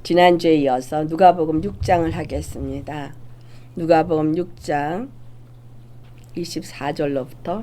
지난주에 이어서 누가복음 6장을 하겠습니다. 누가복음 6장 24절로부터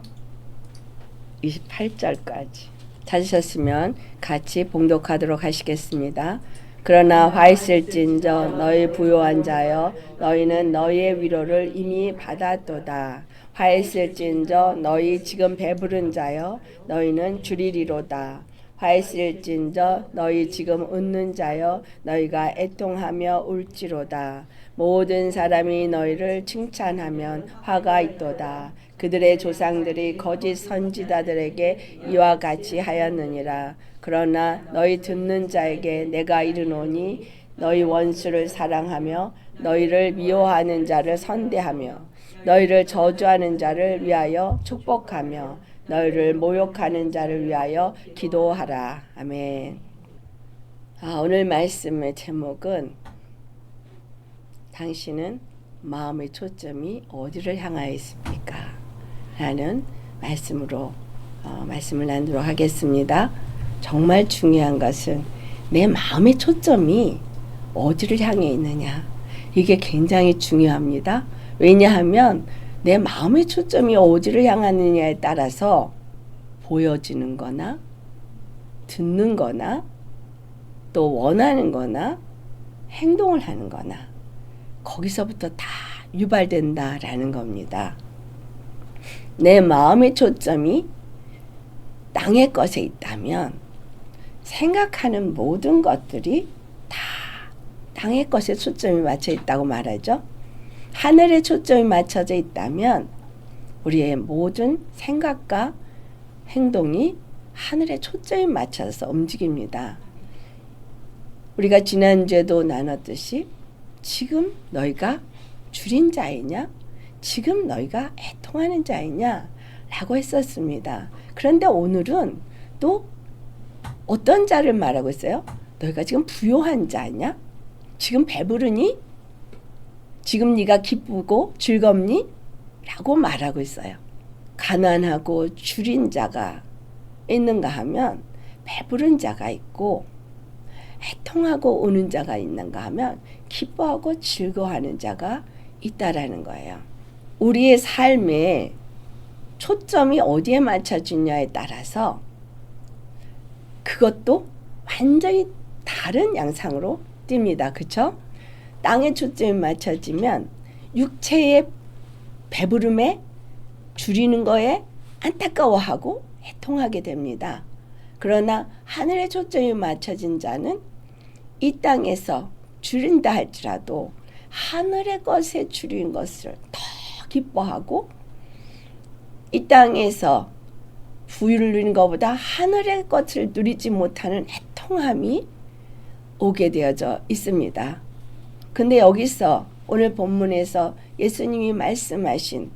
28절까지 찾으셨으면 같이 봉독하도록 하시겠습니다. 그러나 화 있을진저 너희 부요한 자여 너희는 너희의 위로를 이미 받았도다. 화 있을진저 너희 지금 배부른 자여 너희는 주리리로다. 화 있을진저 너희 지금 웃는 자여 너희가 애통하며 울지로다. 모든 사람이 너희를 칭찬하면 화가 있도다. 그들의 조상들이 거짓 선지자들에게 이와 같이 하였느니라. 그러나 너희 듣는 자에게 내가 이르노니 너희 원수를 사랑하며 너희를 미워하는 자를 선대하며 너희를 저주하는 자를 위하여 축복하며 너희를 모욕하는 자를 위하여 기도하라. 아멘. 오늘 말씀의 제목은 당신은 마음의 초점이 어디를 향하여 있습니까? 라는 말씀으로 말씀을 나누도록 하겠습니다. 정말 중요한 것은 내 마음의 초점이 어디를 향해 있느냐. 이게 굉장히 중요합니다. 왜냐하면 내 마음의 초점이 어디를 향하느냐에 따라서 보여지는 거나 듣는 거나 또 원하는 거나 행동을 하는 거나 거기서부터 다 유발된다라는 겁니다. 내 마음의 초점이 땅의 것에 있다면 생각하는 모든 것들이 다 땅의 것에 초점이 맞춰 있다고 말하죠. 하늘에 초점이 맞춰져 있다면 우리의 모든 생각과 행동이 하늘에 초점이 맞춰서 움직입니다. 우리가 지난주에도 나눴듯이 지금 너희가 줄인 자이냐? 지금 너희가 애통하는 자이냐? 라고 했었습니다. 그런데 오늘은 또 어떤 자를 말하고 있어요? 너희가 지금 부요한 자냐? 지금 배부르니? 지금 네가 기쁘고 즐겁니? 라고 말하고 있어요. 가난하고 줄인 자가 있는가 하면 배부른 자가 있고 애통하고 우는 자가 있는가 하면 기뻐하고 즐거워하는 자가 있다라는 거예요. 우리의 삶에 초점이 어디에 맞춰지냐에 따라서 그것도 완전히 다른 양상으로 띱니다. 그렇죠? 땅에 초점이 맞춰지면 육체의 배부름에 줄이는 거에 안타까워하고 애통하게 됩니다. 그러나 하늘에 초점이 맞춰진 자는 이 땅에서 줄인다 할지라도 하늘의 것에 줄인 것을 더 기뻐하고 이 땅에서 부유를 누리는 것보다 하늘의 것을 누리지 못하는 애통함이 오게 되어져 있습니다. 근데 여기서 오늘 본문에서 예수님이 말씀하신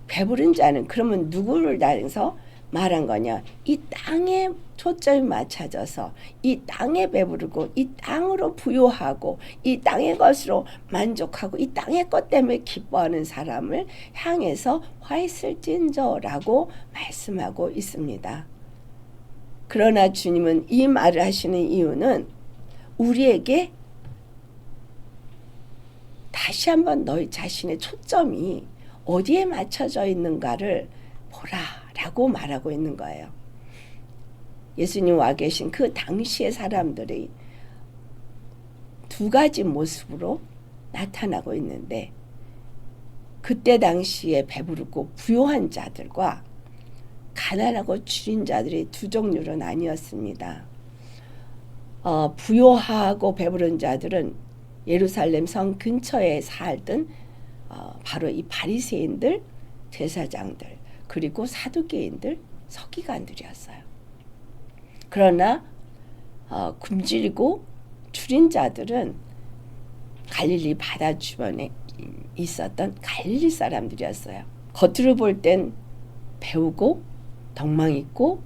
배부른 자는 그러면 누구를 따라서 말한 거냐? 이 땅에 초점이 맞춰져서 이 땅에 배부르고 이 땅으로 부요하고 이 땅의 것으로 만족하고 이 땅의 것 때문에 기뻐하는 사람을 향해서 화 있을진저라고 말씀하고 있습니다. 그러나 주님은 이 말을 하시는 이유는 우리에게 다시 한번 너희 자신의 초점이 어디에 맞춰져 있는가를 보라라고 말하고 있는 거예요. 예수님 와 계신 그 당시의 사람들이 두 가지 모습으로 나타나고 있는데 그때 당시에 배부르고 부요한 자들과 가난하고 줄인 자들이 두 종류로 나뉘었습니다. 부요하고 배부른 자들은 예루살렘 성 근처에 살던 바로 이 바리새인들, 제사장들, 그리고 사두개인들, 서기관들이었어요. 그러나 굶주리고 줄인 자들은 갈릴리 바다 주변에 있었던 갈릴리 사람들이었어요. 겉으로 볼 땐 배우고 덕망 있고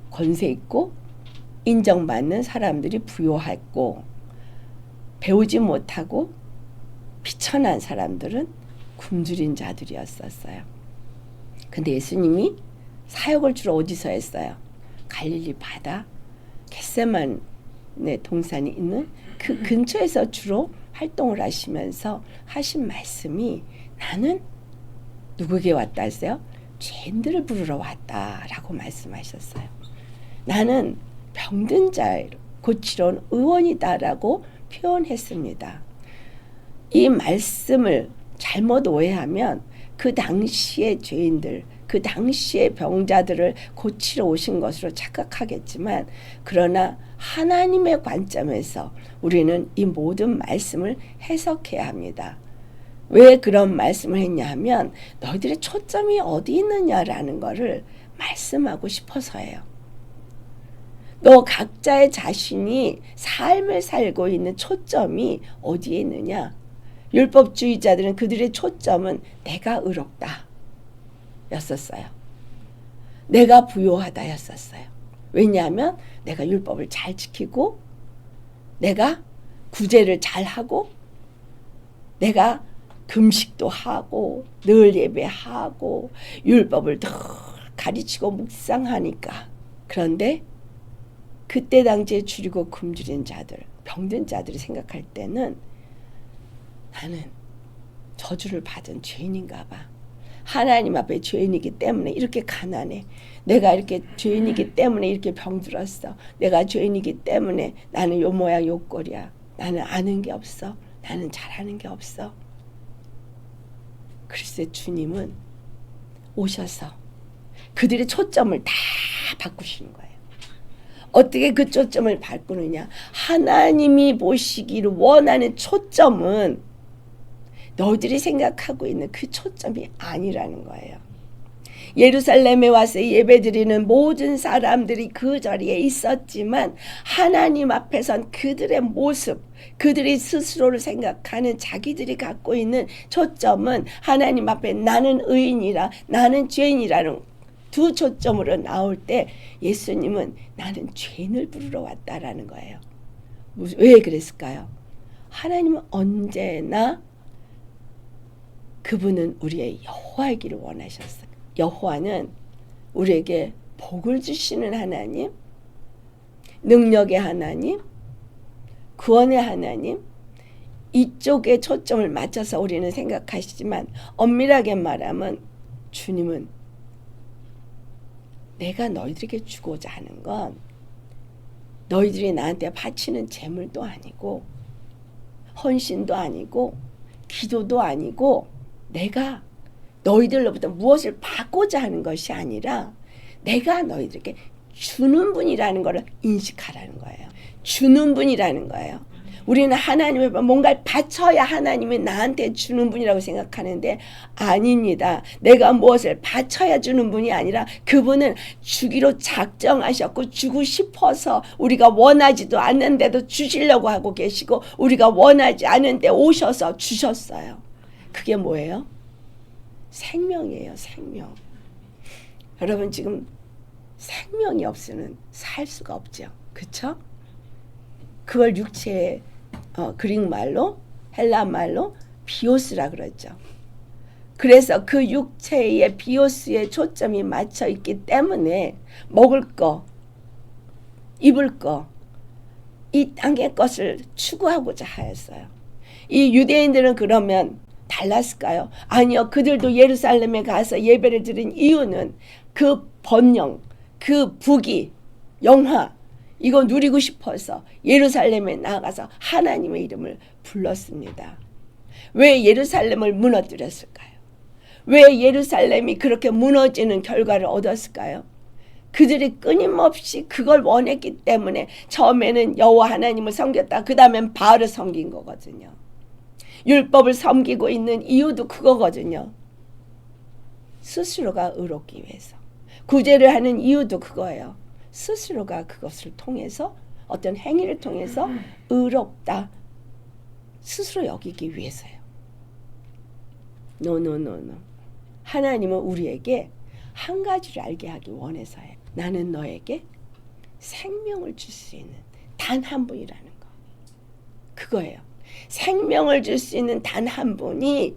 권세 있고 인정받는 사람들이 부요했고 배우지 못하고 비천한 사람들은 굶주린 자들이었었어요. 근데 예수님이 사역을 주로 어디서 했어요? 갈릴리 바다 겟세마네 동산이 있는 그 근처에서 주로 활동을 하시면서 하신 말씀이 나는 누구에게 왔다 했어요? 죄인들을 부르러 왔다라고 말씀하셨어요. 나는 병든 자 고치러 온 의원이다라고 표현했습니다. 이 말씀을 잘못 오해하면 그 당시의 죄인들, 그 당시의 병자들을 고치러 오신 것으로 착각하겠지만, 그러나 하나님의 관점에서 우리는 이 모든 말씀을 해석해야 합니다. 왜 그런 말씀을 했냐 하면 너희들의 초점이 어디 있느냐라는 것을 말씀하고 싶어서예요. 너 각자의 자신이 삶을 살고 있는 초점이 어디에 있느냐? 율법주의자들은 그들의 초점은 내가 의롭다 였었어요. 내가 부요하다 였었어요. 왜냐하면 내가 율법을 잘 지키고, 내가 구제를 잘 하고, 내가 금식도 하고 늘 예배하고 율법을 늘 가르치고 묵상하니까. 그런데 그때 당시에 줄이고 굶주린 자들, 병든 자들이 생각할 때는 나는 저주를 받은 죄인인가 봐. 하나님 앞에 죄인이기 때문에 이렇게 가난해. 내가 이렇게 죄인이기 때문에 이렇게 병들었어. 내가 죄인이기 때문에 나는 요 모양 요 꼴이야. 나는 아는 게 없어. 나는 잘하는 게 없어. 글쎄 주님은 오셔서 그들의 초점을 다 바꾸시는 거예요. 어떻게 그 초점을 바꾸느냐? 하나님이 보시기를 원하는 초점은 너희들이 생각하고 있는 그 초점이 아니라는 거예요. 예루살렘에 와서 예배드리는 모든 사람들이 그 자리에 있었지만 하나님 앞에선 그들의 모습, 그들이 스스로를 생각하는 자기들이 갖고 있는 초점은 하나님 앞에 나는 의인이라, 나는 죄인이라는 두 초점으로 나올 때 예수님은 나는 죄인을 부르러 왔다라는 거예요. 왜 그랬을까요? 하나님은 언제나 그분은 우리의 여호와이기를 원하셨어요. 여호와는 우리에게 복을 주시는 하나님, 능력의 하나님, 구원의 하나님, 이쪽에 초점을 맞춰서 우리는 생각하시지만 엄밀하게 말하면 주님은 내가 너희들에게 주고자 하는 건 너희들이 나한테 바치는 제물도 아니고 헌신도 아니고 기도도 아니고 내가 너희들로부터 무엇을 받고자 하는 것이 아니라 내가 너희들에게 주는 분이라는 것을 인식하라는 거예요. 주는 분이라는 거예요. 우리는 하나님의 뭔가를 바쳐야 하나님이 나한테 주는 분이라고 생각하는데 아닙니다. 내가 무엇을 바쳐야 주는 분이 아니라 그분은 주기로 작정하셨고 주고 싶어서 우리가 원하지도 않는데도 주시려고 하고 계시고 우리가 원하지 않은데 오셔서 주셨어요. 그게 뭐예요? 생명이에요. 생명. 여러분 지금 생명이 없으면 살 수가 없죠. 그렇죠? 그걸 육체의 그릭 말로 헬라 말로 비오스라 그러죠. 그래서 그 육체의 비오스에 초점이 맞춰 있기 때문에 먹을 거, 입을 거, 이 땅의 것을 추구하고자 하였어요. 이 유대인들은 그러면 달랐을까요? 아니요. 그들도 예루살렘에 가서 예배를 드린 이유는 그 번영, 그 부귀, 영화 이거 누리고 싶어서 예루살렘에 나가서 하나님의 이름을 불렀습니다. 왜 예루살렘을 무너뜨렸을까요? 왜 예루살렘이 그렇게 무너지는 결과를 얻었을까요? 그들이 끊임없이 그걸 원했기 때문에 처음에는 여호와 하나님을 섬겼다. 그 다음엔 바알을 섬긴 거거든요. 율법을 섬기고 있는 이유도 그거거든요. 스스로가 의롭기 위해서. 구제를 하는 이유도 그거예요. 스스로가 그것을 통해서 어떤 행위를 통해서 의롭다 스스로 여기기 위해서요. 노. 하나님은 우리에게 한 가지를 알게 하기 원해서요. 나는 너에게 생명을 줄 수 있는 단 한 분이라는 거. 그거예요. 생명을 줄 수 있는 단 한 분이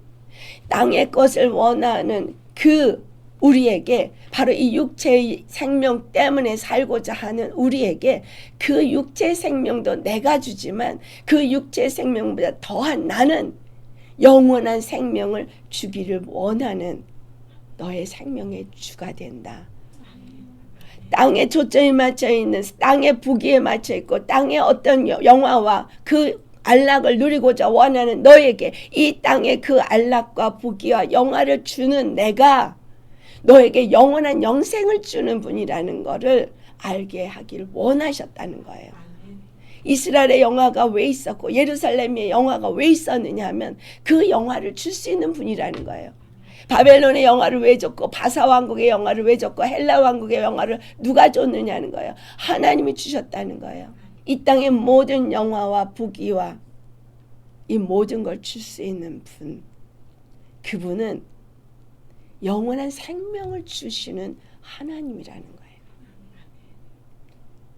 땅의 것을 원하는 그 우리에게 바로 이 육체의 생명 때문에 살고자 하는 우리에게 그 육체의 생명도 내가 주지만 그 육체의 생명보다 더한 나는 영원한 생명을 주기를 원하는 너의 생명의 주가 된다. 땅에 초점이 맞춰 있는, 땅의 부귀에 맞춰 있고 땅의 어떤 영화와 그 안락을 누리고자 원하는 너에게 이 땅의 그 안락과 부귀와 영화를 주는 내가 너에게 영원한 영생을 주는 분이라는 것을 알게 하기를 원하셨다는 거예요. 이스라엘의 영화가 왜 있었고 예루살렘의 영화가 왜 있었느냐 하면 그 영화를 줄 수 있는 분이라는 거예요. 바벨론의 영화를 왜 줬고 바사왕국의 영화를 왜 줬고 헬라왕국의 영화를 누가 줬느냐는 거예요. 하나님이 주셨다는 거예요. 이 땅의 모든 영화와 부귀와 이 모든 걸 줄 수 있는 분, 그분은 영원한 생명을 주시는 하나님이라는 거예요.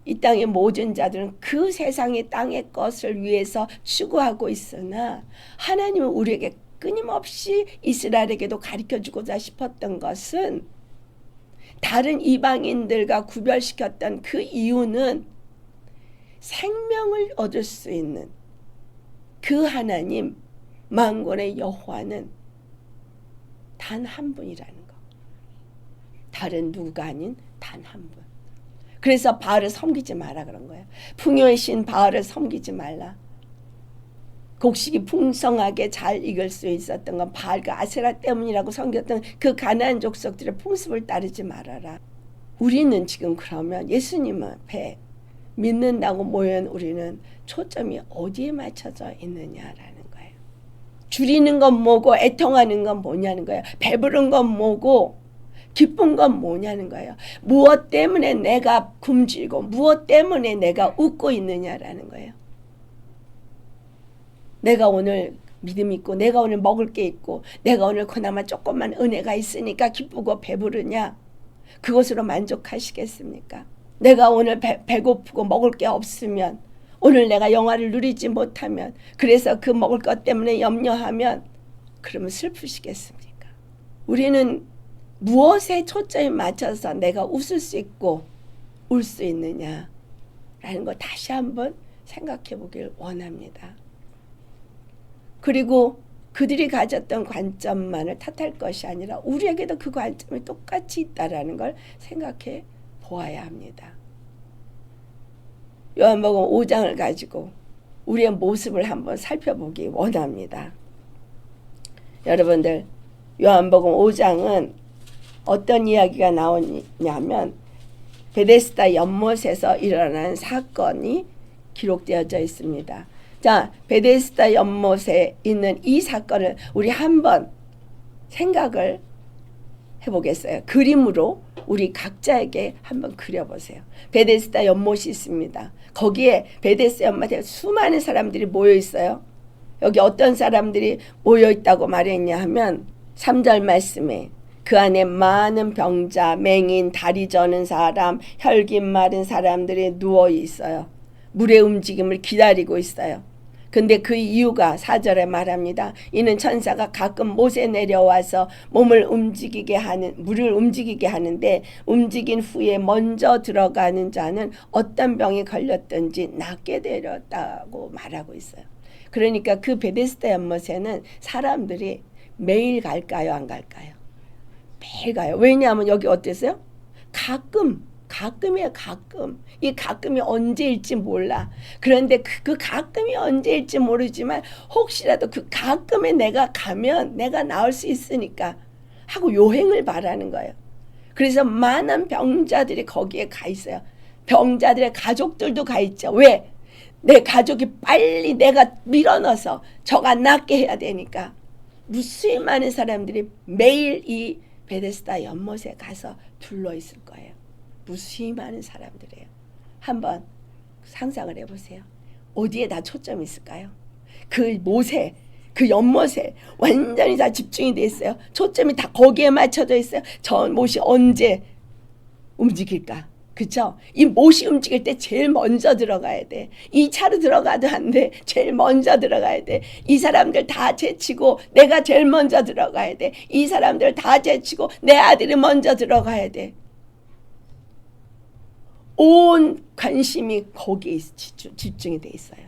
이 땅의 모든 자들은 그 세상의 땅의 것을 위해서 추구하고 있으나 하나님은 우리에게 끊임없이 이스라엘에게도 가르쳐주고자 싶었던 것은 다른 이방인들과 구별시켰던 그 이유는 생명을 얻을 수 있는 그 하나님 만군의 여호와는 단 한 분이라는 거. 다른 누가 아닌 단 한 분. 그래서 바알을 섬기지 마라 그런 거예요. 풍요의 신 바알을 섬기지 말라. 곡식이 풍성하게 잘 익을 수 있었던 건 바알과 아세라 때문이라고 섬겼던 그 가나안 족속들의 풍습을 따르지 말아라. 우리는 지금 그러면 예수님 앞에 믿는다고 모인 우리는 초점이 어디에 맞춰져 있느냐라는 거예요. 줄이는 건 뭐고 애통하는 건 뭐냐는 거예요. 배부른 건 뭐고 기쁜 건 뭐냐는 거예요. 무엇 때문에 내가 굶주리고 무엇 때문에 내가 웃고 있느냐라는 거예요. 내가 오늘 믿음 있고 내가 오늘 먹을 게 있고 내가 오늘 그나마 조금만 은혜가 있으니까 기쁘고 배부르냐? 그것으로 만족하시겠습니까? 내가 오늘 배고프고 먹을 게 없으면 오늘 내가 영화를 누리지 못하면 그래서 그 먹을 것 때문에 염려하면 그러면 슬프시겠습니까? 우리는 무엇에 초점이 맞춰서 내가 웃을 수 있고 울 수 있느냐라는 거 다시 한번 생각해 보길 원합니다. 그리고 그들이 가졌던 관점만을 탓할 것이 아니라 우리에게도 그 관점이 똑같이 있다라는 걸 생각해 보아야 합니다. 요한복음 5장을 가지고 우리의 모습을 한번 살펴보기 원합니다. 여러분들 요한복음 5장은 어떤 이야기가 나오냐면 베데스다 연못에서 일어난 사건이 기록되어져 있습니다. 자, 베데스다 연못에 있는 이 사건을 우리 한번 생각을 해보겠어요. 그림으로 우리 각자에게 한번 그려보세요. 베데스다 연못이 있습니다. 거기에 베데스다 연못에 수많은 사람들이 모여 있어요. 여기 어떤 사람들이 모여 있다고 말했냐 하면 3절 말씀에 그 안에 많은 병자, 맹인, 다리 저는 사람, 혈기 마른 사람들이 누워 있어요. 물의 움직임을 기다리고 있어요. 근데 그 이유가 4절에 말합니다. 이는 천사가 가끔 못에 내려와서 물을 움직이게 하는데 움직인 후에 먼저 들어가는 자는 어떤 병에 걸렸든지 낫게 되었다고 말하고 있어요. 그러니까 그 베데스다 연못에는 사람들이 매일 갈까요? 안 갈까요? 매일 가요. 왜냐하면 여기 어땠어요? 가끔이에요. 가끔. 이 가끔이 언제일지 몰라. 그런데 그 가끔이 언제일지 모르지만 혹시라도 그 가끔에 내가 가면 내가 나을 수 있으니까 하고 요행을 바라는 거예요. 그래서 많은 병자들이 거기에 가 있어요. 병자들의 가족들도 가 있죠. 왜? 내 가족이 빨리 내가 밀어넣어서 저가 낫게 해야 되니까 무수히 많은 사람들이 매일 이 베데스다 연못에 가서 둘러 있을 거예요. 무수히 많은 사람들이에요. 한번 상상을 해보세요. 어디에 다 초점이 있을까요? 그 못에, 그 연못에 완전히 다 집중이 돼 있어요. 초점이 다 거기에 맞춰져 있어요. 저 못이 언제 움직일까? 그쵸? 이 못이 움직일 때 제일 먼저 들어가야 돼. 2차로 들어가도 안 돼. 제일 먼저 들어가야 돼. 이 사람들 다 제치고 내가 제일 먼저 들어가야 돼. 이 사람들 다 제치고 내 아들이 먼저 들어가야 돼. 온 관심이 거기에 집중이 돼 있어요.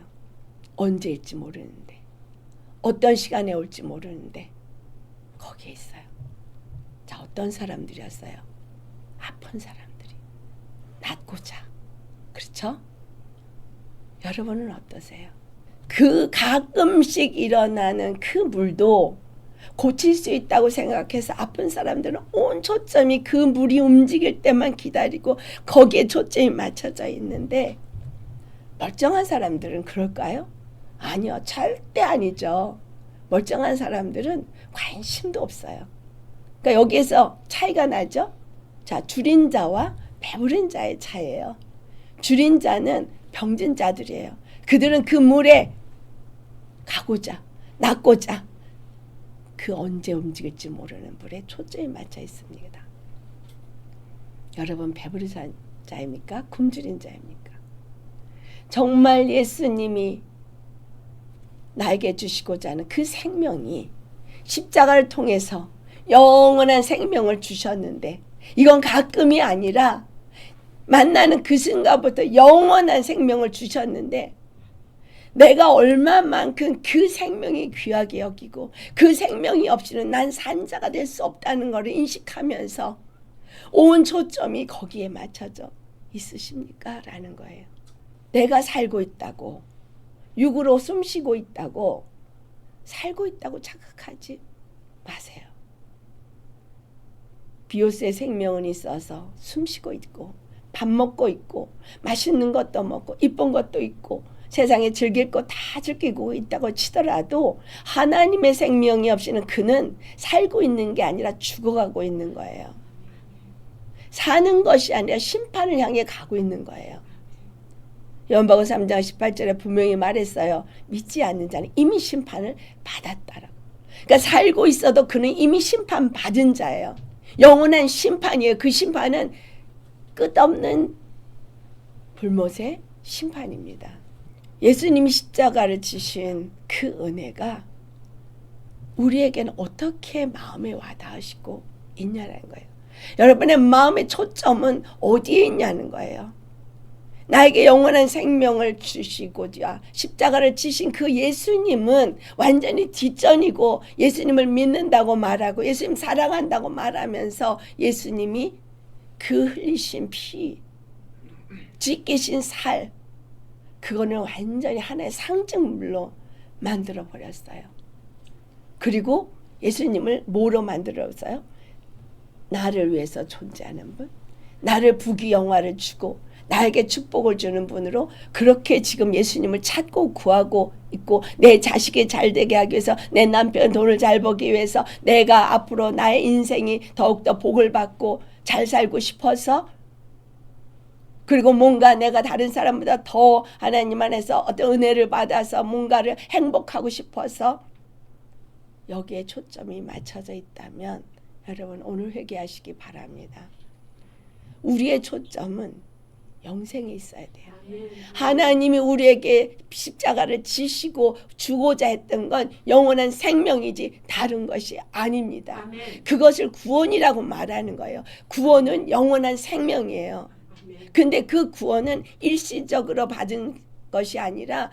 언제일지 모르는데, 어떤 시간에 올지 모르는데 거기에 있어요. 자, 어떤 사람들이었어요? 아픈 사람들이 낫고자. 그렇죠? 여러분은 어떠세요? 그 가끔씩 일어나는 그 물도 고칠 수 있다고 생각해서 아픈 사람들은 온 초점이 그 물이 움직일 때만 기다리고 거기에 초점이 맞춰져 있는데, 멀쩡한 사람들은 그럴까요? 아니요, 절대 아니죠. 멀쩡한 사람들은 관심도 없어요. 그러니까 여기에서 차이가 나죠? 자, 줄인 자와 배부른 자의 차이예요. 줄인 자는 병든 자들이에요. 그들은 그 물에 가고자, 낫고자, 그 언제 움직일지 모르는 물에 초점이 맞춰 있습니다. 여러분, 배부른 자입니까? 굶주린 자입니까? 정말 예수님이 나에게 주시고자 하는 그 생명이 십자가를 통해서 영원한 생명을 주셨는데, 이건 가끔이 아니라 만나는 그 순간부터 영원한 생명을 주셨는데, 내가 얼마만큼 그 생명이 귀하게 여기고 그 생명이 없이는 난 산자가 될 수 없다는 것을 인식하면서 온 초점이 거기에 맞춰져 있으십니까? 라는 거예요. 내가 살고 있다고, 육으로 숨쉬고 있다고, 살고 있다고 착각하지 마세요. 비오스의 생명은 있어서 숨쉬고 있고, 밥 먹고 있고, 맛있는 것도 먹고, 이쁜 것도 있고, 세상에 즐길 거 다 즐기고 있다고 치더라도 하나님의 생명이 없이는 그는 살고 있는 게 아니라 죽어가고 있는 거예요. 사는 것이 아니라 심판을 향해 가고 있는 거예요. 요한복음 3장 18절에 분명히 말했어요. 믿지 않는 자는 이미 심판을 받았다라고. 그러니까 살고 있어도 그는 이미 심판 받은 자예요. 영원한 심판이에요. 그 심판은 끝없는 불못의 심판입니다. 예수님이 십자가를 지신 그 은혜가 우리에게는 어떻게 마음에 와닿으시고 있냐는 거예요. 여러분의 마음의 초점은 어디에 있냐는 거예요. 나에게 영원한 생명을 주시고자 십자가를 지신 그 예수님은 완전히 뒷전이고, 예수님을 믿는다고 말하고 예수님 사랑한다고 말하면서 예수님이 그 흘리신 피, 찢기신 살, 그거는 완전히 하나의 상징물로 만들어 버렸어요. 그리고 예수님을 뭐로 만들었어요? 나를 위해서 존재하는 분, 나를 부귀영화를 주고 나에게 축복을 주는 분으로 그렇게 지금 예수님을 찾고 구하고 있고, 내 자식이 잘 되게 하기 위해서, 내 남편 돈을 잘 벌기 위해서, 내가 앞으로 나의 인생이 더욱더 복을 받고 잘 살고 싶어서, 그리고 뭔가 내가 다른 사람보다 더 하나님 안에서 어떤 은혜를 받아서 뭔가를 행복하고 싶어서 여기에 초점이 맞춰져 있다면 여러분 오늘 회개하시기 바랍니다. 우리의 초점은 영생에 있어야 돼요. 하나님이 우리에게 십자가를 지시고 주고자 했던 건 영원한 생명이지 다른 것이 아닙니다. 그것을 구원이라고 말하는 거예요. 구원은 영원한 생명이에요. 근데 그 구원은 일시적으로 받은 것이 아니라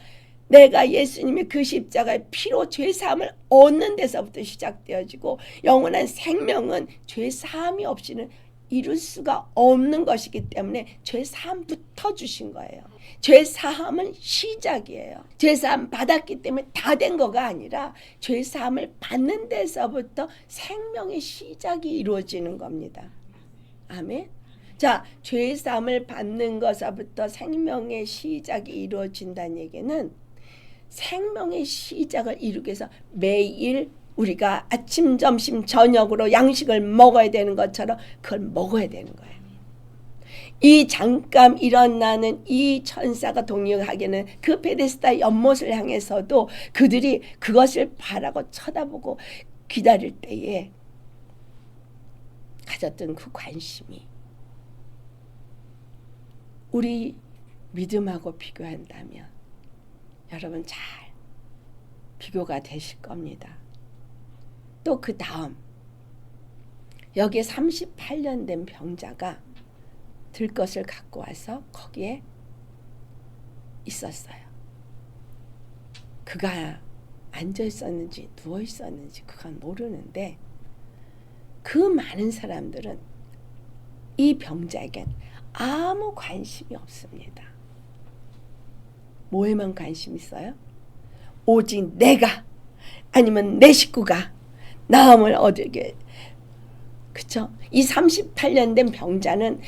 내가 예수님의 그 십자가의 피로 죄사함을 얻는 데서부터 시작되어지고, 영원한 생명은 죄사함이 없이는 이룰 수가 없는 것이기 때문에 죄사함부터 주신 거예요. 죄사함은 시작이에요. 죄사함 받았기 때문에 다 된 거가 아니라 죄사함을 받는 데서부터 생명의 시작이 이루어지는 겁니다. 아멘. 자, 죄사함을 받는 것서부터 생명의 시작이 이루어진다는 얘기는 생명의 시작을 이루기 위해서 매일 우리가 아침, 점심, 저녁으로 양식을 먹어야 되는 것처럼 그걸 먹어야 되는 거예요. 이 잠깐 일어나는 이 천사가 동역하기는 그 베데스다 연못을 향해서도 그들이 그것을 바라고 쳐다보고 기다릴 때에 가졌던 그 관심이 우리 믿음하고 비교한다면 여러분 잘 비교가 되실 겁니다. 또 그 다음 여기에 38년 된 병자가 들 것을 갖고 와서 거기에 있었어요. 그가 앉아 있었는지 누워 있었는지 그건 모르는데 그 많은 사람들은 이 병자에겐 아무 관심이 없습니다. 뭐에만 관심이 있어요? 오직 내가 아니면 내 식구가 나음을 얻게. 그쵸? 이 38년 된 병자는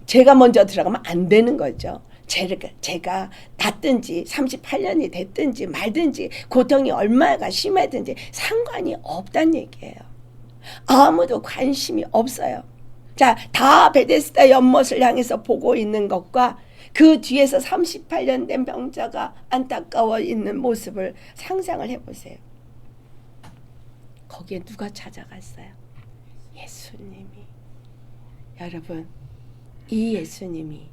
제가 먼저 들어가면 안 되는 거죠. 제가 낫든지 38년이 됐든지 말든지 고통이 얼마가 심하든지 상관이 없다는 얘기예요. 아무도 관심이 없어요. 자, 다 베데스다 연못을 향해서 보고 있는 것과 그 뒤에서 38년 된 병자가 안타까워 있는 모습을 상상을 해보세요. 거기에 누가 찾아갔어요? 예수님이. 여러분, 이 예수님이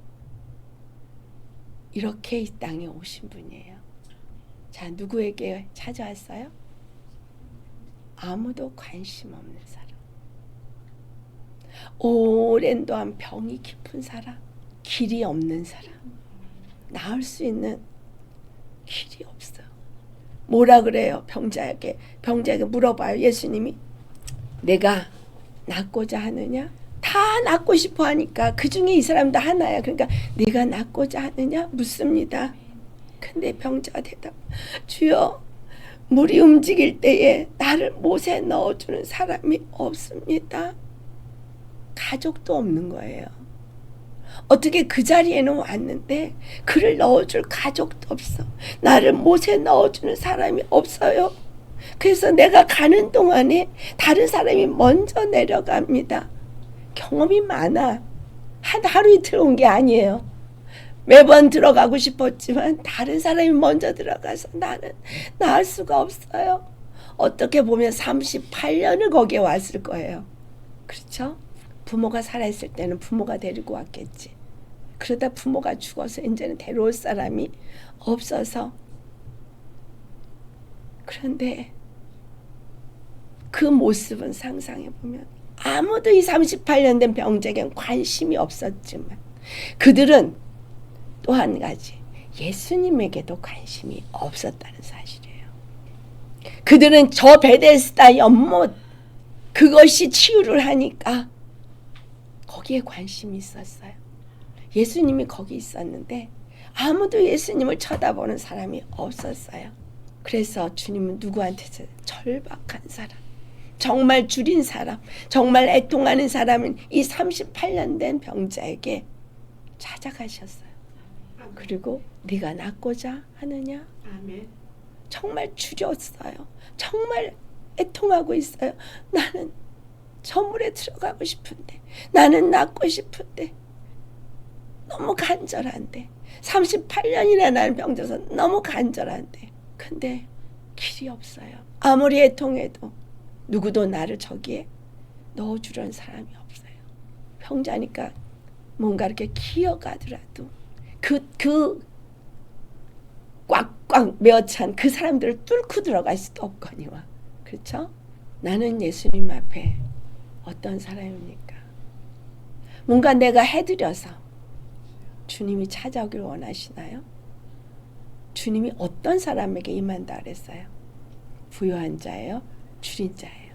이렇게 이 땅에 오신 분이에요. 자, 누구에게 찾아왔어요? 아무도 관심 없는 사람. 오랜 동안 병이 깊은 사람, 길이 없는 사람, 나을 수 있는 길이 없어. 뭐라 그래요? 병자에게 물어봐요. 예수님이 내가 낫고자 하느냐? 다 낫고 싶어 하니까 그 중에 이 사람도 하나야. 그러니까 네가 낫고자 하느냐? 묻습니다. 근데 병자가 대답, 주여, 물이 움직일 때에 나를 못에 넣어주는 사람이 없습니다. 가족도 없는 거예요. 어떻게 그 자리에는 왔는데 그를 넣어줄 가족도 없어. 나를 못에 넣어주는 사람이 없어요. 그래서 내가 가는 동안에 다른 사람이 먼저 내려갑니다. 경험이 많아. 한 하루 이틀 온 게 아니에요. 매번 들어가고 싶었지만 다른 사람이 먼저 들어가서 나는 나을 수가 없어요. 어떻게 보면 38년을 거기에 왔을 거예요. 그렇죠? 부모가 살아있을 때는 부모가 데리고 왔겠지. 그러다 부모가 죽어서 이제는 데려올 사람이 없어서. 그런데 그 모습은 상상해보면 아무도 이 38년 된 병자에겐 관심이 없었지만 그들은 또 한 가지, 예수님에게도 관심이 없었다는 사실이에요. 그들은 저 베데스다 연못 그것이 치유를 하니까 거기에 관심이 있었어요. 예수님이 거기 있었는데 아무도 예수님을 쳐다보는 사람이 없었어요. 그래서 주님은 누구한테 절박한 사람, 정말 줄인 사람, 정말 애통하는 사람은 이 38년 된 병자에게 찾아가셨어요. 그리고 네가 낫고자 하느냐? 아멘. 정말 줄였어요. 정말 애통하고 있어요. 나는 저 물에 들어가고 싶은데, 나는 낫고 싶은데, 너무 간절한데, 38년이나 나는 병들어서 너무 간절한데, 근데 길이 없어요. 아무리 애통해도 누구도 나를 저기에 넣어주려는 사람이 없어요. 병자니까 뭔가 이렇게 기어가더라도 그 꽉꽉 메어찬 그 사람들을 뚫고 들어갈 수도 없거니와. 그렇죠? 나는 예수님 앞에 어떤 사람입니까? 뭔가 내가 해드려서 주님이 찾아오길 원하시나요? 주님이 어떤 사람에게 임한다 그랬어요? 부유한 자예요? 줄인 자예요?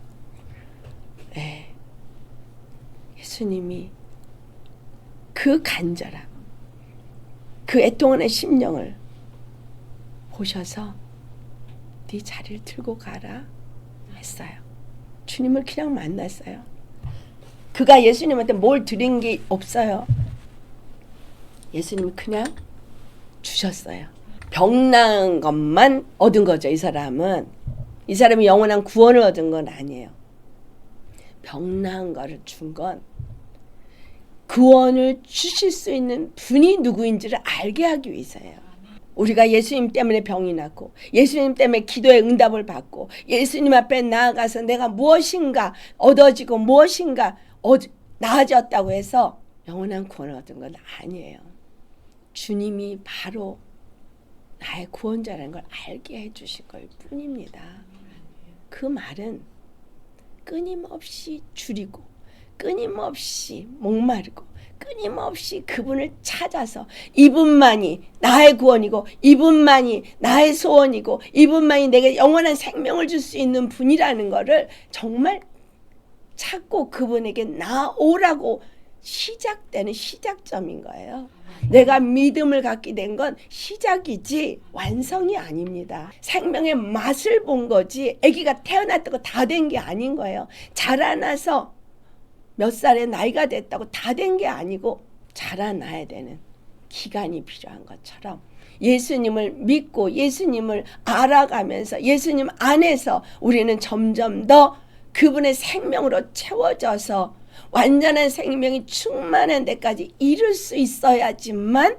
네. 예수님이 그 간절함, 그 애통하는 심령을 보셔서 네 자리를 들고 가라 했어요. 주님을 그냥 만났어요. 그가 예수님한테 뭘 드린 게 없어요. 예수님이 그냥 주셨어요. 병 나은 것만 얻은 거죠. 이 사람이 영원한 구원을 얻은 건 아니에요. 병 나은 거를 준 건 구원을 주실 수 있는 분이 누구인지를 알게 하기 위해서예요. 우리가 예수님 때문에 병이 났고 예수님 때문에 기도의 응답을 받고 예수님 앞에 나아가서 내가 무엇인가 얻어지고 무엇인가 나아졌다고 해서 영원한 구원을 얻은 건 아니에요. 주님이 바로 나의 구원자라는 걸 알게 해주신 걸 뿐입니다. 그 말은 끊임없이 줄이고 끊임없이 목마르고 끊임없이 그분을 찾아서 이분만이 나의 구원이고 이분만이 나의 소원이고 이분만이 내게 영원한 생명을 줄 수 있는 분이라는 거를 정말 찾고 그분에게 나오라고 시작되는 시작점인 거예요. 내가 믿음을 갖게 된 건 시작이지 완성이 아닙니다. 생명의 맛을 본 거지 아기가 태어났다고 다 된 게 아닌 거예요. 자라나서 몇 살의 나이가 됐다고 다 된 게 아니고 자라나야 되는 기간이 필요한 것처럼 예수님을 믿고 예수님을 알아가면서 예수님 안에서 우리는 점점 더 그분의 생명으로 채워져서 완전한 생명이 충만한 데까지 이룰 수 있어야지만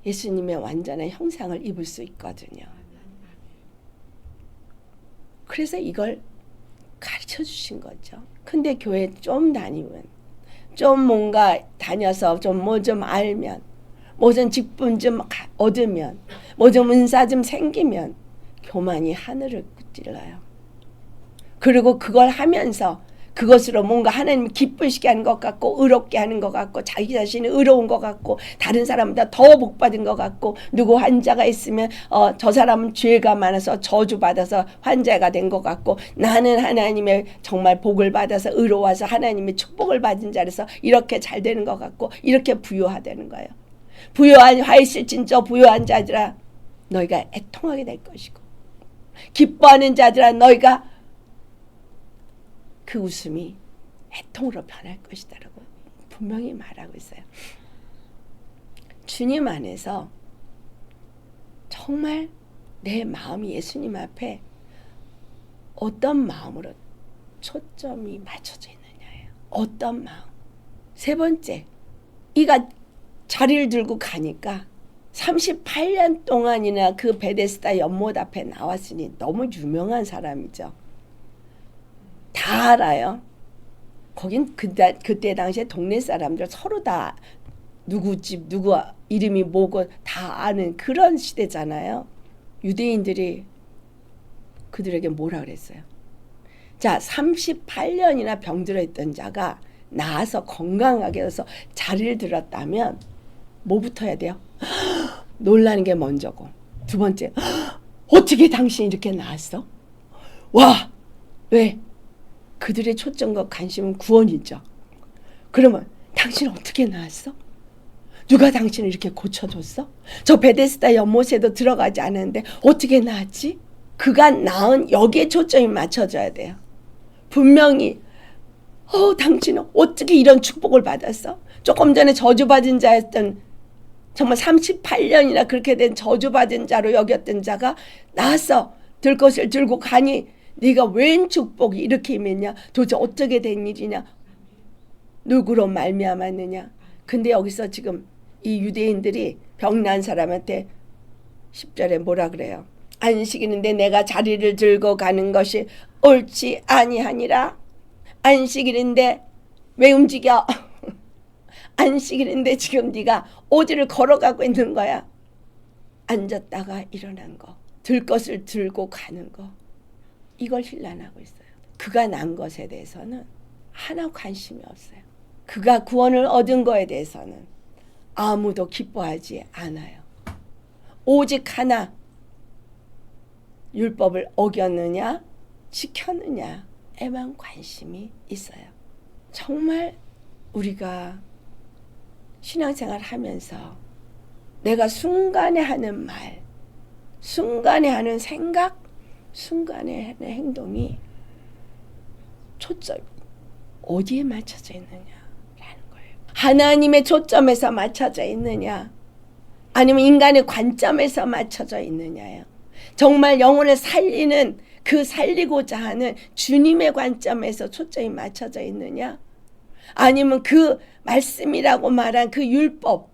예수님의 완전한 형상을 입을 수 있거든요. 그래서 이걸 가르쳐 주신 거죠. 근데 교회 좀 다니면 좀 뭔가 다녀서 좀 뭐 좀 알면 뭐 좀 직분 좀 얻으면 뭐 좀 은사 좀 생기면 교만이 하늘을 찔러요. 그리고 그걸 하면서 그것으로 뭔가 하나님 기쁘시게 하는 것 같고 의롭게 하는 것 같고 자기 자신이 의로운 것 같고 다른 사람보다 더 복받은 것 같고 누구 환자가 있으면 저 사람은 죄가 많아서 저주받아서 환자가 된 것 같고 나는 하나님의 정말 복을 받아서 의로워서 하나님의 축복을 받은 자라서 이렇게 잘 되는 것 같고 이렇게 부유하다는 거예요. 부유한 화이실진저 부유한 자들아 너희가 애통하게 될 것이고 기뻐하는 자들아 너희가 그 웃음이 애통으로 변할 것이다라고 분명히 말하고 있어요. 주님 안에서 정말 내 마음이 예수님 앞에 어떤 마음으로 초점이 맞춰져 있느냐예요. 어떤 마음. 세 번째, 이가 자리를 들고 가니까 38년 동안이나 그 베데스다 연못 앞에 나왔으니 너무 유명한 사람이죠. 다 알아요. 거긴 그때 당시에 동네 사람들 서로 다 누구 집 누구 이름이 뭐고 다 아는 그런 시대잖아요. 유대인들이 그들에게 뭐라 그랬어요? 자, 38년이나 병들어 있던 자가 나아서 건강하게 해서 자리를 들었다면 뭐부터 해야 돼요? 놀라는 게 먼저고 두 번째 어떻게 당신이 이렇게 나았어? 와! 왜? 그들의 초점과 관심은 구원이죠. 그러면 당신 어떻게 나았어? 누가 당신을 이렇게 고쳐줬어? 저 베데스다 연못에도 들어가지 않았는데 어떻게 나았지? 그가 낳은 여기에 초점이 맞춰져야 돼요. 분명히 당신은 어떻게 이런 축복을 받았어? 조금 전에 저주받은 자였던 정말 38년이나 그렇게 된 저주받은 자로 여겼던 자가 나서 들 것을 들고 가니 네가 웬 축복이 이렇게 임했냐? 도대체 어떻게 된 일이냐? 누구로 말미암았느냐? 근데 여기서 지금 이 유대인들이 병난 사람한테 10절에 뭐라 그래요? 안식일인데 내가 자리를 들고 가는 것이 옳지 아니하니라. 안식일인데 왜 움직여? 안식일인데 지금 네가 오지를 걸어가고 있는 거야. 앉았다가 일어난 거, 들 것을 들고 가는 거. 이걸 힐난하고 있어요. 그가 난 것에 대해서는 하나 관심이 없어요. 그가 구원을 얻은 거에 대해서는 아무도 기뻐하지 않아요. 오직 하나, 율법을 어겼느냐 지켰느냐에만 관심이 있어요. 정말 우리가 신앙생활 하면서 내가 순간에 하는 말, 순간에 하는 생각, 순간에 하는 행동이 초점 어디에 맞춰져 있느냐라는 거예요. 하나님의 초점에서 맞춰져 있느냐 아니면 인간의 관점에서 맞춰져 있느냐요. 정말 영혼을 살리는 그 살리고자 하는 주님의 관점에서 초점이 맞춰져 있느냐 아니면 그 말씀이라고 말한 그 율법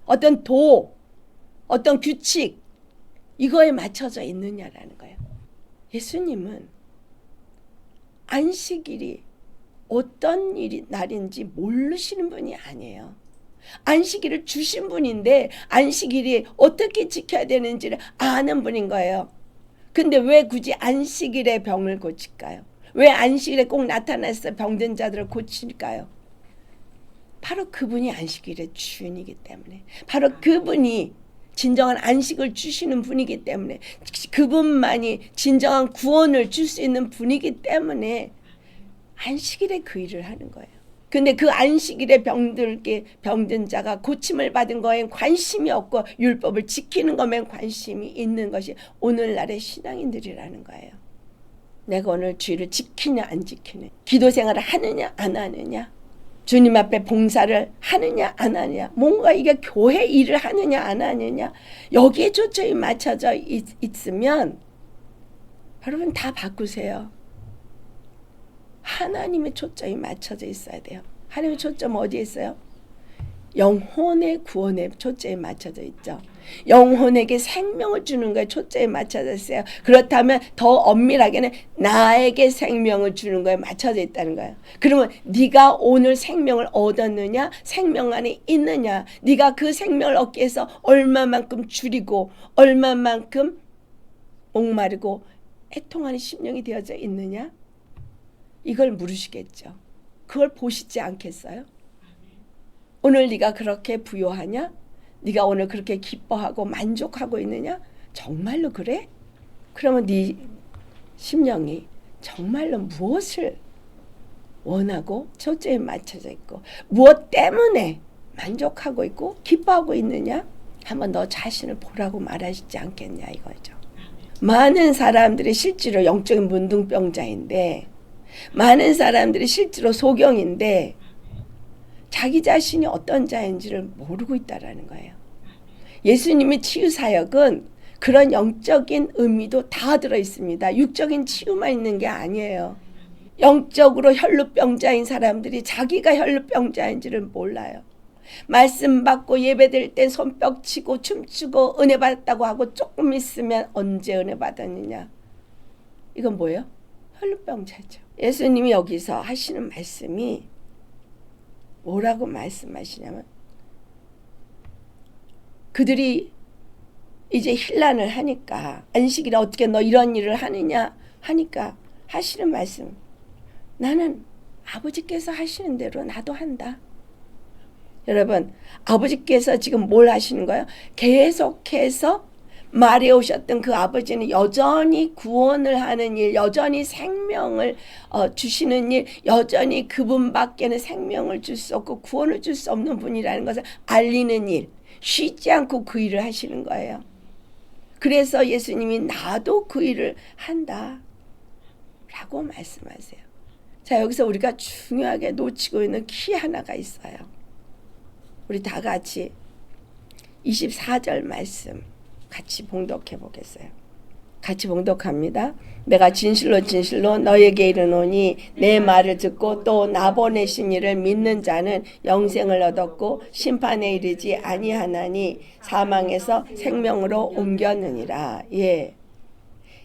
어떤 도 어떤 규칙 이거에 맞춰져 있느냐라는 거예요. 예수님은 안식일이 어떤 날인지 모르시는 분이 아니에요. 안식일을 주신 분인데 안식일이 어떻게 지켜야 되는지를 아는 분인 거예요. 근데 왜 굳이 안식일에 병을 고칠까요? 왜 안식일에 꼭 나타나서 병든 자들을 고칠까요? 바로 그분이 안식일의 주인이기 때문에, 바로 그분이 진정한 안식을 주시는 분이기 때문에, 그분만이 진정한 구원을 줄 수 있는 분이기 때문에 안식일에 그 일을 하는 거예요. 근데 그 안식일에 병든 자가 고침을 받은 거엔 관심이 없고 율법을 지키는 것엔 관심이 있는 것이 오늘날의 신앙인들이라는 거예요. 내가 오늘 주일을 지키냐 안 지키냐, 기도 생활을 하느냐 안 하느냐, 주님 앞에 봉사를 하느냐 안 하느냐, 뭔가 이게 교회 일을 하느냐 안 하느냐, 여기에 초점이 맞춰져 있으면 여러분 다 바꾸세요. 하나님의 초점이 맞춰져 있어야 돼요. 하나님의 초점 어디에 있어요? 영혼의 구원에 초점이 맞춰져 있죠. 영혼에게 생명을 주는 거에 초점이 맞춰져 있어요. 그렇다면 더 엄밀하게는 나에게 생명을 주는 거에 맞춰져 있다는 거예요. 그러면 네가 오늘 생명을 얻었느냐, 생명 안에 있느냐, 네가 그 생명을 얻기 위해서 얼마만큼 줄이고 얼마만큼 목마르고 애통하는 심령이 되어져 있느냐, 이걸 물으시겠죠. 그걸 보시지 않겠어요? 오늘 네가 그렇게 부요하냐? 네가 오늘 그렇게 기뻐하고 만족하고 있느냐? 정말로 그래? 그러면 네 심령이 정말로 무엇을 원하고 초점에 맞춰져 있고 무엇 때문에 만족하고 있고 기뻐하고 있느냐? 한번 너 자신을 보라고 말하시지 않겠냐 이거죠. 많은 사람들이 실제로 영적인 문둥병자인데, 많은 사람들이 실제로 소경인데 자기 자신이 어떤 자인지를 모르고 있다라는 거예요. 예수님의 치유사역은 그런 영적인 의미도 다 들어있습니다. 육적인 치유만 있는 게 아니에요. 영적으로 혈루병자인 사람들이 자기가 혈루병자인지를 몰라요. 말씀 받고 예배드릴 때 손뼉 치고 춤추고 은혜 받았다고 하고 조금 있으면 언제 은혜 받았느냐. 이건 뭐예요? 혈루병자죠. 예수님이 여기서 하시는 말씀이 뭐라고 말씀하시냐면, 그들이 이제 혼란을 하니까 안식일에 어떻게 너 이런 일을 하느냐 하니까 하시는 말씀, 나는 아버지께서 하시는 대로 나도 한다. 여러분, 아버지께서 지금 뭘 하시는 거예요? 계속해서 말해 오셨던 그 아버지는 여전히 구원을 하는 일, 여전히 생명을 주시는 일, 여전히 그분밖에는 생명을 줄 수 없고 구원을 줄 수 없는 분이라는 것을 알리는 일, 쉬지 않고 그 일을 하시는 거예요. 그래서 예수님이 나도 그 일을 한다 라고 말씀하세요. 자, 여기서 우리가 중요하게 놓치고 있는 키 하나가 있어요. 우리 다 같이 24절 말씀 같이 봉독해 보겠어요. 같이 봉독합니다. 내가 진실로 진실로 너에게 이르노니 내 말을 듣고 또 나 보내신 이를 믿는 자는 영생을 얻었고 심판에 이르지 아니하나니 사망에서 생명으로 옮겼느니라. 예,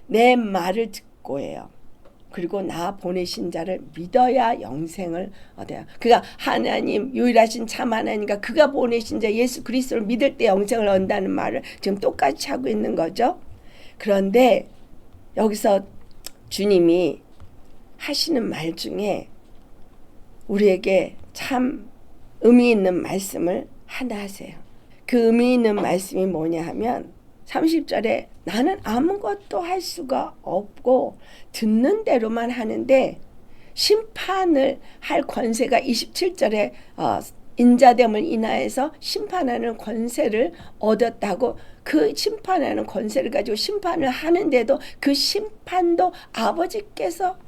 내 말을 듣고예요. 그리고 나 보내신 자를 믿어야 영생을 얻어요. 그가 하나님, 유일하신 참 하나님과 그가 보내신 자 예수 그리스도를 믿을 때 영생을 얻는다는 말을 지금 똑같이 하고 있는 거죠. 그런데 여기서 주님이 하시는 말 중에 우리에게 참 의미 있는 말씀을 하나 하세요. 그 의미 있는 말씀이 뭐냐 하면 30절에 나는 아무것도 할 수가 없고 듣는 대로만 하는데 심판을 할 권세가 27절에 인자됨을 인하여서 심판하는 권세를 얻었다고, 그 심판하는 권세를 가지고 심판을 하는데도 그 심판도 아버지께서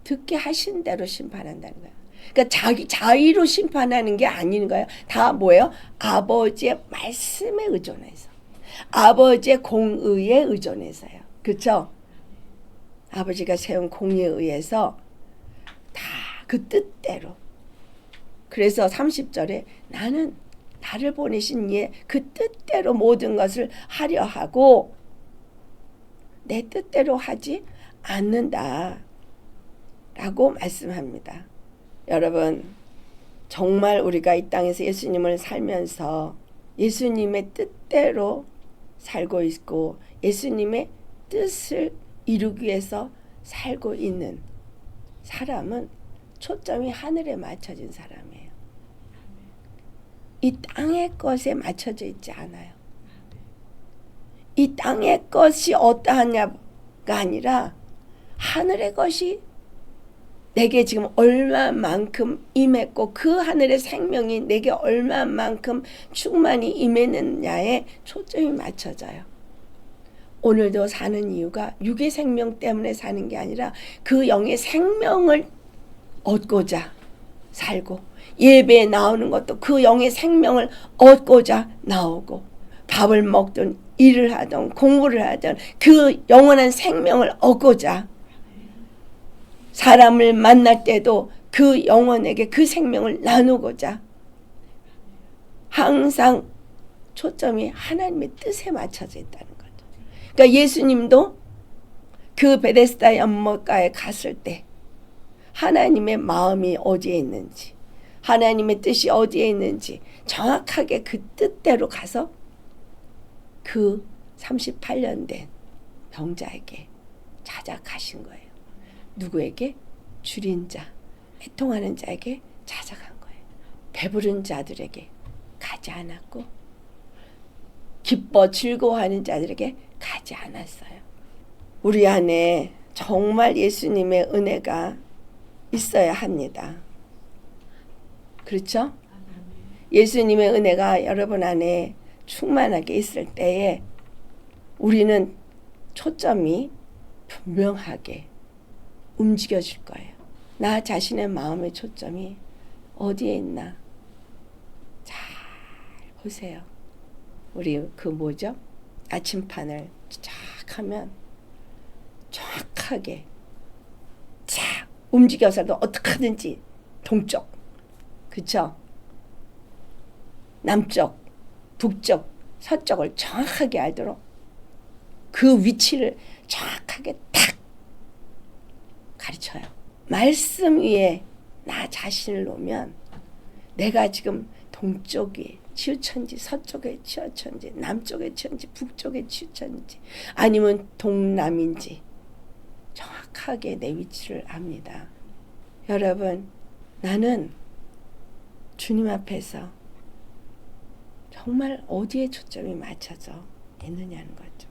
듣게 하신 대로 심판한다는 거예요. 그러니까 자기 자의로 심판하는 게 아닌 거예요. 다 뭐예요? 아버지의 말씀에 의존해서, 아버지의 공의에 의존해서요. 그렇죠? 아버지가 세운 공의에 의해서 다 그 뜻대로. 그래서 30절에 나는 나를 보내신 이의 그 뜻대로 모든 것을 하려 하고 내 뜻대로 하지 않는다. 라고 말씀합니다. 여러분, 정말 우리가 이 땅에서 예수님을 살면서 예수님의 뜻대로 살고 있고 예수님의 뜻을 이루기 위해서 살고 있는 사람은 초점이 하늘에 맞춰진 사람이에요. 이 땅의 것에 맞춰져 있지 않아요. 이 땅의 것이 어떠하냐가 아니라 하늘의 것이 내게 지금 얼마만큼 임했고 그 하늘의 생명이 내게 얼마만큼 충만히 임했느냐에 초점이 맞춰져요. 오늘도 사는 이유가 육의 생명 때문에 사는 게 아니라 그 영의 생명을 얻고자 살고, 예배에 나오는 것도 그 영의 생명을 얻고자 나오고, 밥을 먹든 일을 하든 공부를 하든 그 영원한 생명을 얻고자, 사람을 만날 때도 그 영혼에게 그 생명을 나누고자 항상 초점이 하나님의 뜻에 맞춰져 있다는 거죠. 그러니까 예수님도 그 베데스다 연못가에 갔을 때 하나님의 마음이 어디에 있는지, 하나님의 뜻이 어디에 있는지 정확하게 그 뜻대로 가서 그 38년 된 병자에게 찾아가신 거예요. 누구에게? 줄인 자, 애통하는 자에게 찾아간 거예요. 배부른 자들에게 가지 않았고 기뻐 즐거워하는 자들에게 가지 않았어요. 우리 안에 정말 예수님의 은혜가 있어야 합니다. 그렇죠? 예수님의 은혜가 여러분 안에 충만하게 있을 때에 우리는 초점이 분명하게 움직여질 거예요. 나 자신의 마음의 초점이 어디에 있나 잘 보세요. 우리 그 뭐죠? 아침판을 쫙 하면 정확하게 쫙 움직여서도 어떻게 하든지 동쪽, 그쵸? 남쪽, 북쪽, 서쪽을 정확하게 알도록 그 위치를 정확하게 딱 가르쳐요. 말씀 위에 나 자신을 놓으면 내가 지금 동쪽에 치우쳤는지 서쪽에 치우쳤는지 남쪽에 치우쳤는지 북쪽에 치우쳤는지 아니면 동남인지 정확하게 내 위치를 압니다. 여러분, 나는 주님 앞에서 정말 어디에 초점이 맞춰져 있느냐는 거죠.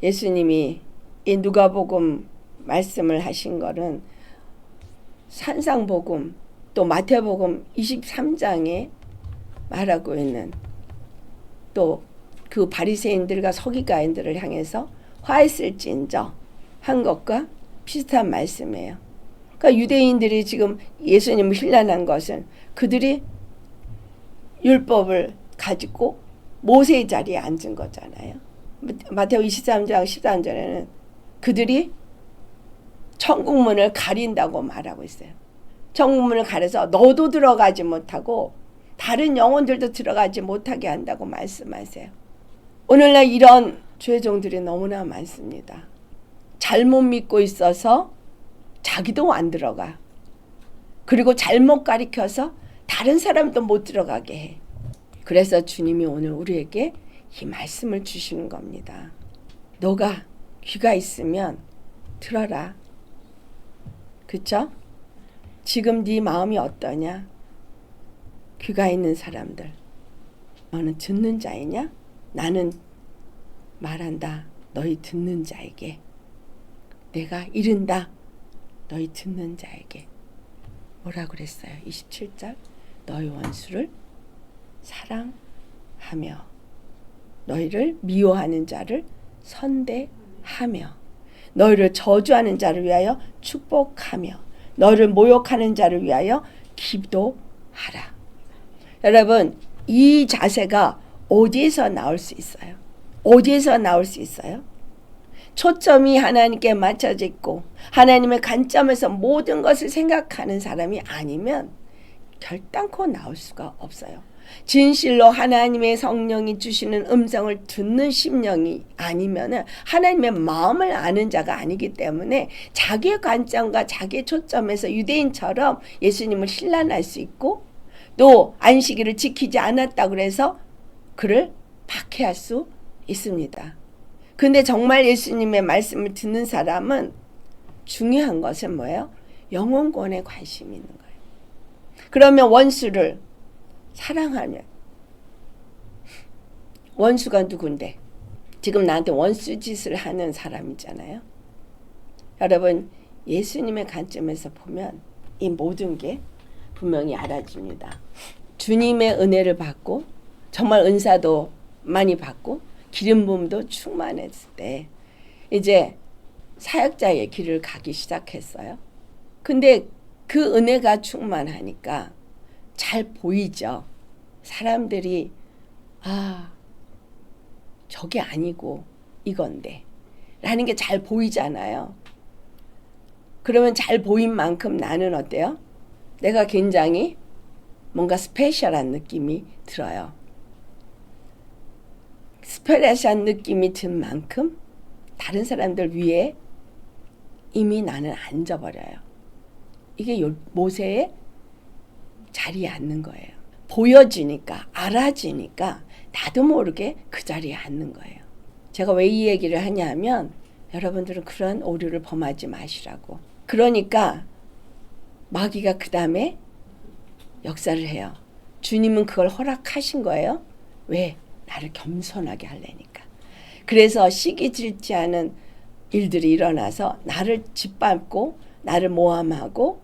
예수님이 이 누가복음 말씀을 하신 거는 산상복음 또 마태복음 23장에 말하고 있는 또 그 바리새인들과 서기관들을 향해서 화했을진저 한 것과 비슷한 말씀이에요. 그러니까 유대인들이 지금 예수님을 힐난한 것은 그들이 율법을 가지고 모세의 자리에 앉은 거잖아요. 마태복음 23장 13절에는 그들이 천국문을 가린다고 말하고 있어요. 천국문을 가려서 너도 들어가지 못하고 다른 영혼들도 들어가지 못하게 한다고 말씀하세요. 오늘날 이런 죄종들이 너무나 많습니다. 잘못 믿고 있어서 자기도 안 들어가. 그리고 잘못 가르쳐서 다른 사람도 못 들어가게 해. 그래서 주님이 오늘 우리에게 이 말씀을 주시는 겁니다. 너가 귀가 있으면 들어라. 그쵸? 지금 네 마음이 어떠냐? 귀가 있는 사람들, 너는 듣는 자이냐? 나는 말한다. 너희 듣는 자에게. 내가 이른다. 너희 듣는 자에게. 뭐라 그랬어요? 27절. 너희 원수를 사랑하며 너희를 미워하는 자를 선대하며 너희를 저주하는 자를 위하여 축복하며 너희를 모욕하는 자를 위하여 기도하라. 여러분, 이 자세가 어디에서 나올 수 있어요? 어디에서 나올 수 있어요? 초점이 하나님께 맞춰져 있고 하나님의 관점에서 모든 것을 생각하는 사람이 아니면 결단코 나올 수가 없어요. 진실로 하나님의 성령이 주시는 음성을 듣는 심령이 아니면은 하나님의 마음을 아는 자가 아니기 때문에 자기의 관점과 자기의 초점에서 유대인처럼 예수님을 신란할 수 있고 또 안식일을 지키지 않았다고 해서 그를 박해할 수 있습니다. 근데 정말 예수님의 말씀을 듣는 사람은 중요한 것은 뭐예요? 영혼권에 관심이 있는 거예요. 그러면 원수를 사랑하면, 원수가 누군데? 지금 나한테 원수 짓을 하는 사람이잖아요. 여러분, 예수님의 관점에서 보면 이 모든 게 분명히 알아집니다. 주님의 은혜를 받고 정말 은사도 많이 받고 기름 부음도 충만했을 때 이제 사역자의 길을 가기 시작했어요. 근데 그 은혜가 충만하니까 잘 보이죠. 사람들이 저게 아니고 이건데 라는 게 잘 보이잖아요. 그러면 잘 보인 만큼 나는 어때요? 내가 굉장히 뭔가 스페셜한 느낌이 들어요. 스페셜한 느낌이 든 만큼 다른 사람들 위에 이미 나는 앉아버려요. 이게 모세의 자리에 앉는 거예요. 보여지니까 알아지니까 나도 모르게 그 자리에 앉는 거예요. 제가 왜 이 얘기를 하냐 하면 여러분들은 그런 오류를 범하지 마시라고. 그러니까 마귀가 그 다음에 역사를 해요. 주님은 그걸 허락하신 거예요. 왜? 나를 겸손하게 하려니까. 그래서 시기 질지 않은 일들이 일어나서 나를 짓밟고 나를 모함하고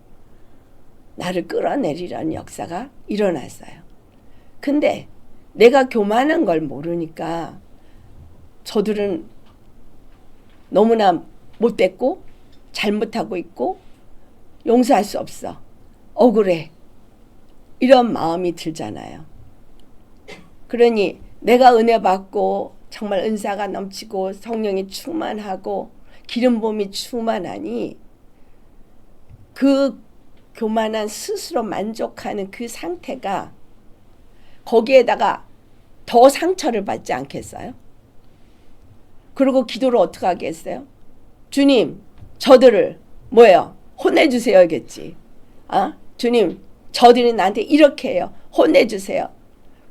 나를 끌어내리려는 역사가 일어났어요. 근데 내가 교만한 걸 모르니까 저들은 너무나 못됐고 잘못하고 있고 용서할 수 없어. 억울해. 이런 마음이 들잖아요. 그러니 내가 은혜 받고 정말 은사가 넘치고 성령이 충만하고 기름 부음이 충만하니 그 교만한 스스로 만족하는 그 상태가 거기에다가 더 상처를 받지 않겠어요? 그리고 기도를 어떻게 하겠어요? 주님, 저들을 뭐예요? 혼내주세요겠지. 주님, 저들이 나한테 이렇게 해요. 혼내주세요.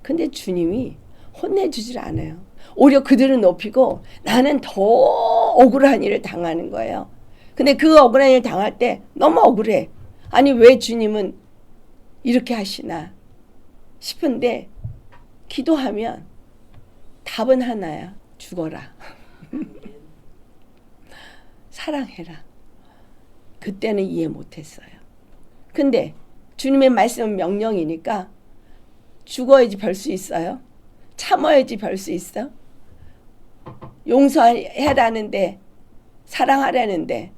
근데 주님이 혼내주질 않아요. 오히려 그들을 높이고 나는 더 억울한 일을 당하는 거예요. 근데 그 억울한 일을 당할 때 너무 억울해. 아니 왜 주님은 이렇게 하시나 싶은데 기도하면 답은 하나야. 죽어라. 사랑해라. 그때는 이해 못했어요. 근데 주님의 말씀은 명령이니까 죽어야지 별 수 있어요? 참아야지 별 수 있어? 용서해라는데 사랑하라는데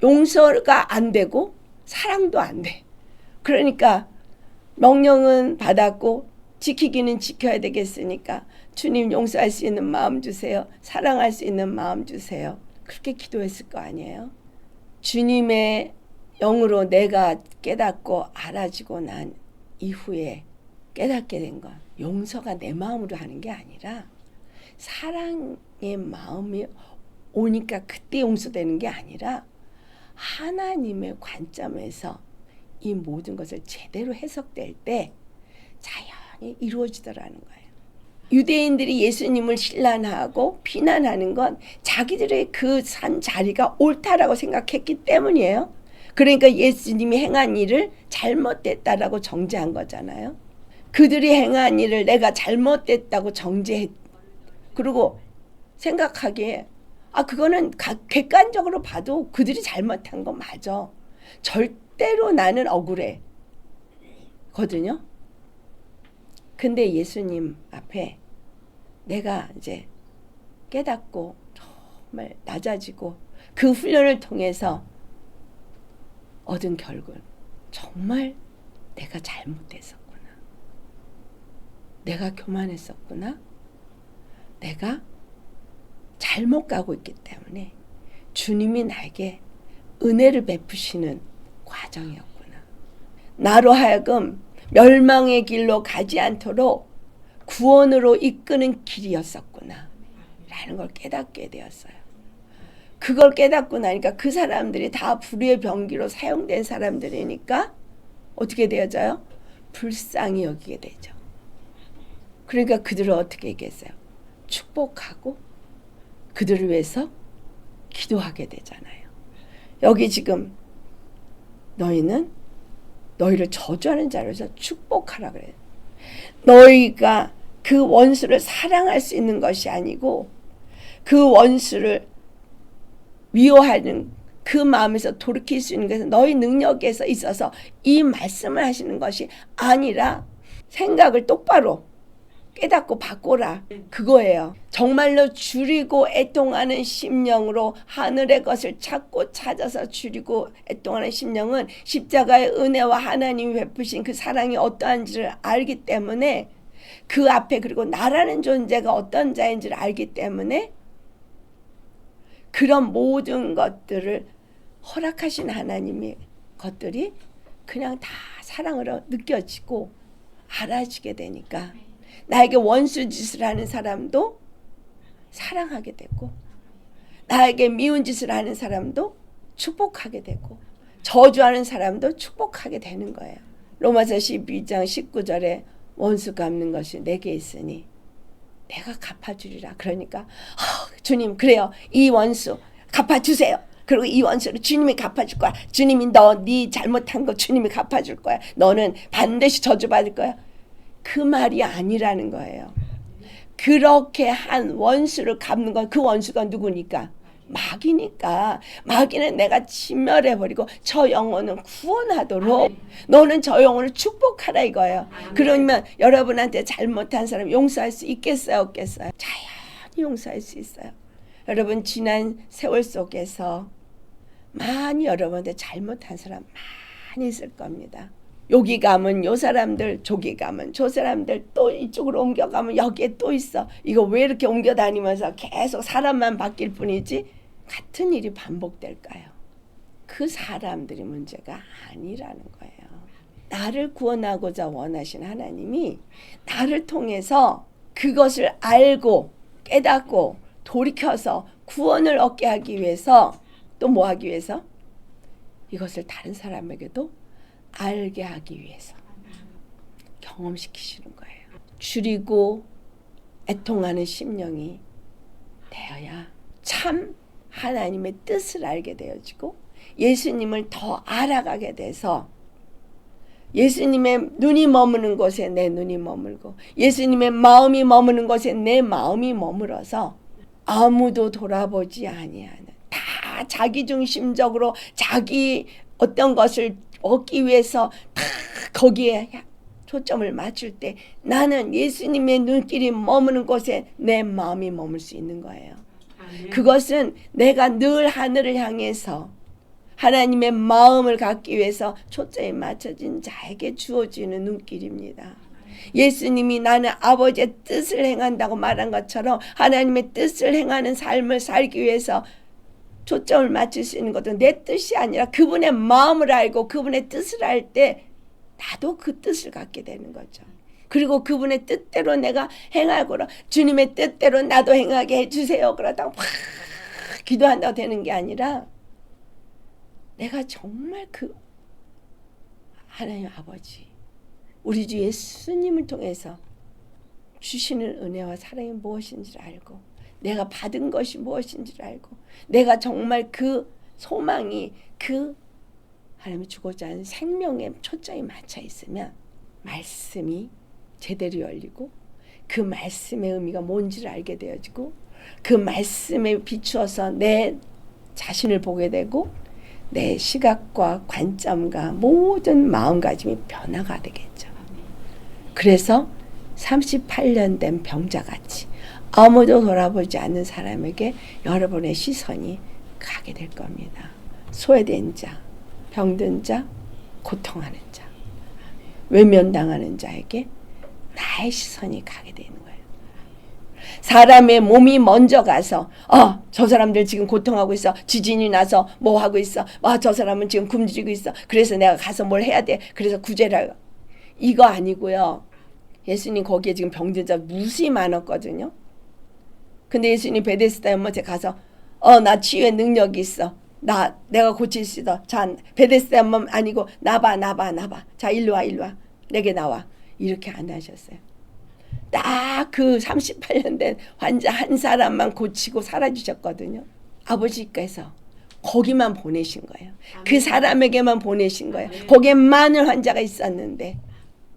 용서가 안 되고 사랑도 안 돼. 그러니까 명령은 받았고 지키기는 지켜야 되겠으니까 주님 용서할 수 있는 마음 주세요. 사랑할 수 있는 마음 주세요. 그렇게 기도했을 거 아니에요. 주님의 영으로 내가 깨닫고 알아지고 난 이후에 깨닫게 된 건 용서가 내 마음으로 하는 게 아니라 사랑의 마음이 오니까 그때 용서되는 게 아니라 하나님의 관점에서 이 모든 것을 제대로 해석될 때 자연히 이루어지더라는 거예요. 유대인들이 예수님을 신란하고 비난하는 건 자기들의 그 산 자리가 옳다라고 생각했기 때문이에요. 그러니까 예수님이 행한 일을 잘못됐다라고 정죄한 거잖아요. 그들이 행한 일을 내가 잘못됐다고 정죄했. 그리고 생각하기에 그거는 객관적으로 봐도 그들이 잘못한 거 맞아. 절대로 나는 억울해. 거든요. 근데 예수님 앞에 내가 이제 깨닫고 정말 낮아지고 그 훈련을 통해서 얻은 결과는 정말 내가 잘못했었구나. 내가 교만했었구나. 내가 잘못 가고 있기 때문에 주님이 나에게 은혜를 베푸시는 과정이었구나. 나로 하여금 멸망의 길로 가지 않도록 구원으로 이끄는 길이었었구나 라는 걸 깨닫게 되었어요. 그걸 깨닫고 나니까 그 사람들이 다 불의의 병기로 사용된 사람들이니까 어떻게 되어져요? 불쌍히 여기게 되죠. 그러니까 그들을 어떻게 얘기했어요? 축복하고 그들을 위해서 기도하게 되잖아요. 여기 지금 너희는 너희를 저주하는 자로서 축복하라 그래요. 너희가 그 원수를 사랑할 수 있는 것이 아니고 그 원수를 미워하는 그 마음에서 돌이킬 수 있는 것은 너희 능력에서 있어서 이 말씀을 하시는 것이 아니라 생각을 똑바로 깨닫고 바꿔라 그거예요. 정말로 줄이고 애통하는 심령으로 하늘의 것을 찾고 찾아서 줄이고 애통하는 심령은 십자가의 은혜와 하나님이 베푸신 그 사랑이 어떠한지를 알기 때문에 그 앞에 그리고 나라는 존재가 어떤 자인지를 알기 때문에 그런 모든 것들을 허락하신 하나님의 것들이 그냥 다 사랑으로 느껴지고 알아지게 되니까 나에게 원수 짓을 하는 사람도 사랑하게 되고 나에게 미운 짓을 하는 사람도 축복하게 되고 저주하는 사람도 축복하게 되는 거예요. 로마서 12장 19절에 원수 갚는 것이 내게 있으니 내가 갚아주리라. 그러니까 주님 그래요. 이 원수 갚아주세요. 그리고 이 원수를 주님이 갚아줄 거야. 주님이 네 잘못한 거 주님이 갚아줄 거야. 너는 반드시 저주받을 거야. 그 말이 아니라는 거예요. 그렇게 한 원수를 갚는 건 그 원수가 누구니까? 마귀니까. 마귀는 내가 진멸해버리고 저 영혼은 구원하도록 너는 저 영혼을 축복하라 이거예요. 그러면 여러분한테 잘못한 사람 용서할 수 있겠어요? 없겠어요? 자연히 용서할 수 있어요. 여러분 지난 세월 속에서 많이 여러분한테 잘못한 사람 많이 있을 겁니다. 여기 가면 요 사람들, 저기 가면 저 사람들, 또 이쪽으로 옮겨가면 여기에 또 있어. 이거 왜 이렇게 옮겨 다니면서 계속 사람만 바뀔 뿐이지 같은 일이 반복될까요? 그 사람들이 문제가 아니라는 거예요. 나를 구원하고자 원하신 하나님이 나를 통해서 그것을 알고 깨닫고 돌이켜서 구원을 얻게 하기 위해서 또 뭐 하기 위해서? 이것을 다른 사람에게도 알게 하기 위해서 경험시키시는 거예요. 줄이고 애통하는 심령이 되어야 참 하나님의 뜻을 알게 되어지고 예수님을 더 알아가게 돼서 예수님의 눈이 머무는 곳에 내 눈이 머물고 예수님의 마음이 머무는 곳에 내 마음이 머물어서 아무도 돌아보지 아니하는 다 자기중심적으로 자기 어떤 것을 얻기 위해서 다 거기에 초점을 맞출 때 나는 예수님의 눈길이 머무는 곳에 내 마음이 머물 수 있는 거예요. 그것은 내가 늘 하늘을 향해서 하나님의 마음을 갖기 위해서 초점이 맞춰진 자에게 주어지는 눈길입니다. 예수님이 나는 아버지의 뜻을 행한다고 말한 것처럼 하나님의 뜻을 행하는 삶을 살기 위해서 초점을 맞출 수 있는 것은 내 뜻이 아니라 그분의 마음을 알고 그분의 뜻을 알 때 나도 그 뜻을 갖게 되는 거죠. 그리고 그분의 뜻대로 내가 행하고라 주님의 뜻대로 나도 행하게 해주세요. 그러다가 확 기도한다고 되는 게 아니라 내가 정말 그 하나님 아버지 우리 주 예수님을 통해서 주시는 은혜와 사랑이 무엇인지를 알고 내가 받은 것이 무엇인지를 알고 내가 정말 그 소망이 그 하나님이 주고자 하는 생명에 초점이 맞춰 있으면 말씀이 제대로 열리고 그 말씀의 의미가 뭔지를 알게 되어지고 그 말씀에 비추어서 내 자신을 보게 되고 내 시각과 관점과 모든 마음가짐이 변화가 되겠죠. 그래서 38년 된 병자같이 아무도 돌아보지 않는 사람에게 여러분의 시선이 가게 될 겁니다. 소외된 자, 병든 자, 고통하는 자, 외면당하는 자에게 나의 시선이 가게 되는 거예요. 사람의 몸이 먼저 가서 저 사람들 지금 고통하고 있어. 지진이 나서 뭐 하고 있어. 저 사람은 지금 굶주리고 있어. 그래서 내가 가서 뭘 해야 돼. 그래서 구제를 이거 아니고요. 예수님 거기에 지금 병든 자 무수히 많았거든요. 근데 예수님 베데스다 연못에 가서 나 치유의 능력이 있어. 내가 고칠 수 있어. 자, 베데스다 연못 아니고 나봐. 자, 일로 와. 내게 나와. 이렇게 안 하셨어요. 딱 그 38년 된 환자 한 사람만 고치고 사라지셨거든요. 아버지께서 거기만 보내신 거예요. 그 사람에게만 보내신 거예요. 거기에 많은 환자가 있었는데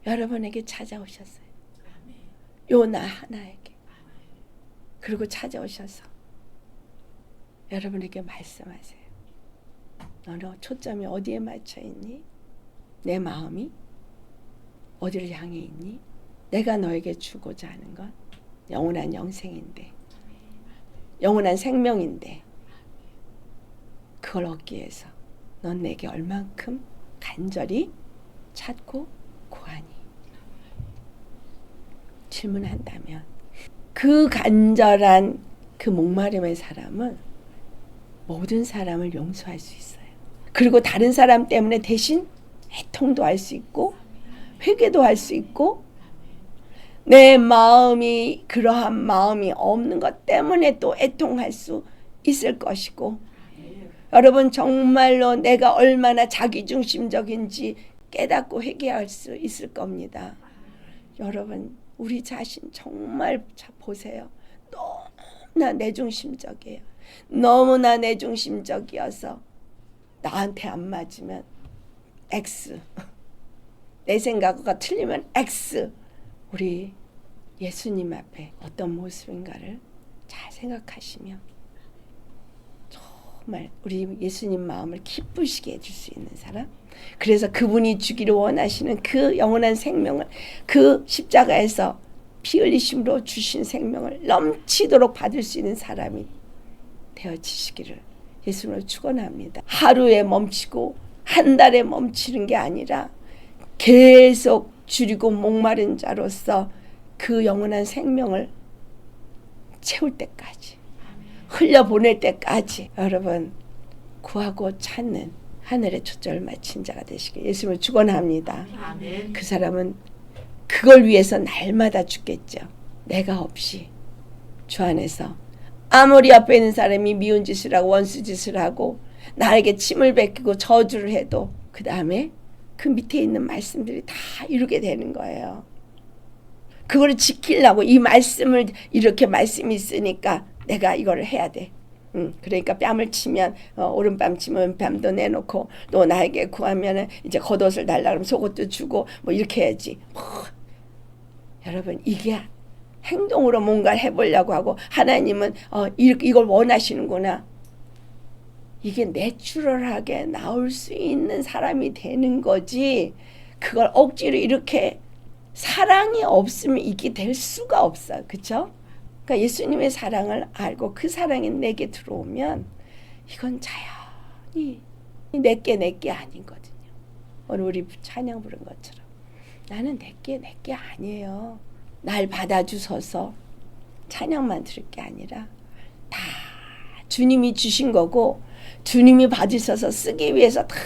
여러분에게 찾아오셨어요. 요 나 하나에게. 그리고 찾아오셔서 여러분에게 말씀하세요. 너는 초점이 어디에 맞춰 있니? 내 마음이 어디를 향해 있니? 내가 너에게 주고자 하는 건 영원한 영생인데, 영원한 생명인데, 그걸 얻기 위해서 넌 내게 얼만큼 간절히 찾고 구하니? 질문한다면 그 간절한 그 목마름의 사람은 모든 사람을 용서할 수 있어요. 그리고 다른 사람 때문에 대신 애통도 할 수 있고 회개도 할 수 있고, 내 마음이 그러한 마음이 없는 것 때문에 또 애통할 수 있을 것이고, 여러분 정말로 내가 얼마나 자기중심적인지 깨닫고 회개할 수 있을 겁니다. 여러분 우리 자신 정말 보세요. 너무나 내중심적이에요. 너무나 내중심적이어서 나한테 안 맞으면 X, 내 생각과 틀리면 X. 우리 예수님 앞에 어떤 모습인가를 잘 생각하시며 정말 우리 예수님 마음을 기쁘시게 해줄 수 있는 사람, 그래서 그분이 주기를 원하시는 그 영원한 생명을, 그 십자가에서 피 흘리심으로 주신 생명을 넘치도록 받을 수 있는 사람이 되어지시기를 예수님으로 축원합니다. 하루에 멈추고 한 달에 멈추는 게 아니라 계속 줄이고 목마른 자로서 그 영원한 생명을 채울 때까지, 흘려보낼 때까지 여러분 구하고 찾는 하늘의 초점을 맞춘 자가 되시길 예수님을 축원합니다. 아멘. 그 사람은 그걸 위해서 날마다 죽겠죠. 내가 없이 주 안에서 아무리 앞에 있는 사람이 미운 짓을 하고 원수 짓을 하고 나에게 침을 뱉기고 저주를 해도 그 다음에 그 밑에 있는 말씀들이 다 이루게 되는 거예요. 그거를 지키려고 이 말씀을, 이렇게 말씀이 있으니까 내가 이거를 해야 돼. 그러니까 뺨을 치면 오른뺨 치면 왼뺨도 내놓고, 또 나에게 구하면 이제 겉옷을 달라 그러면 속옷도 주고 뭐 이렇게 해야지. 여러분 이게 행동으로 뭔가를 해보려고 하고, 하나님은 이걸 원하시는구나. 이게 내추럴하게 나올 수 있는 사람이 되는 거지, 그걸 억지로 이렇게 사랑이 없으면 이게 될 수가 없어요. 그렇죠? 그러니까 예수님의 사랑을 알고 그 사랑이 내게 들어오면 이건 자연히 내게 아니거든요. 오늘 우리 찬양 부른 것처럼 나는 내게 아니에요. 날 받아주셔서 찬양만 들을 게 아니라 다 주님이 주신 거고, 주님이 받으셔서 쓰기 위해서 다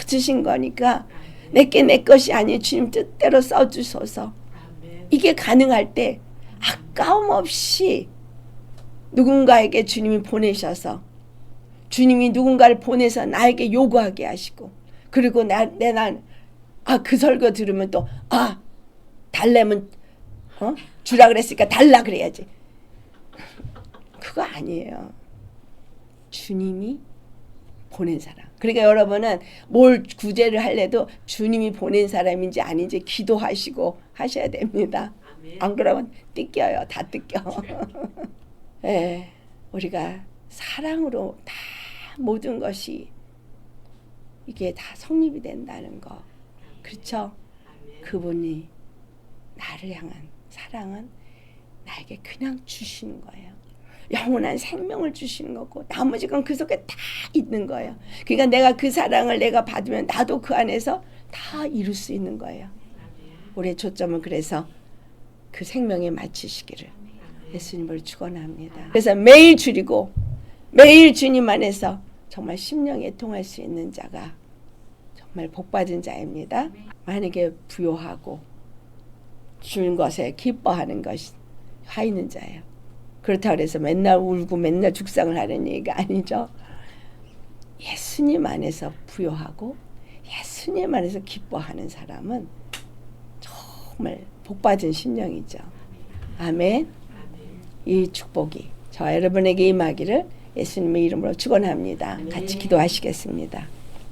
주신 거니까 내게 내 것이 아니에요. 주님 뜻대로 써주셔서 이게 가능할 때 아까움 없이 누군가에게 주님이 보내셔서, 주님이 누군가를 보내서 나에게 요구하게 하시고, 그리고 그 설교 들으면 또 달래면 주라 그랬으니까 달라 그래야지. 그거 아니에요. 주님이 보낸 사람. 그러니까 여러분은 뭘 구제를 할래도 주님이 보낸 사람인지 아닌지 기도하시고 하셔야 됩니다. 안 그러면 뜯겨요. 다 뜯겨. 네, 우리가 사랑으로 다 모든 것이 이게 다 성립이 된다는 거. 그렇죠? 그분이 나를 향한 사랑은 나에게 그냥 주시는 거예요. 영원한 생명을 주시는 거고, 나머지 건 그 속에 다 있는 거예요. 그러니까 내가 그 사랑을 내가 받으면 나도 그 안에서 다 이룰 수 있는 거예요. 우리의 초점은 그래서 그 생명에 맞추시기를 예수님을 축원합니다. 그래서 매일 줄이고 매일 주님 안에서 정말 심령에 통할 수 있는 자가 정말 복받은 자입니다. 만약에 부요하고 준 것에 기뻐하는 것이 화 있는 자예요. 그렇다고 해서 맨날 울고 맨날 죽상을 하는 얘기가 아니죠. 예수님 안에서 부요하고 예수님 안에서 기뻐하는 사람은 정말 복받은 심령이죠. 아멘. 이 축복이 저와 여러분에게 임하기를 예수님의 이름으로 축원합니다. 같이 기도하시겠습니다.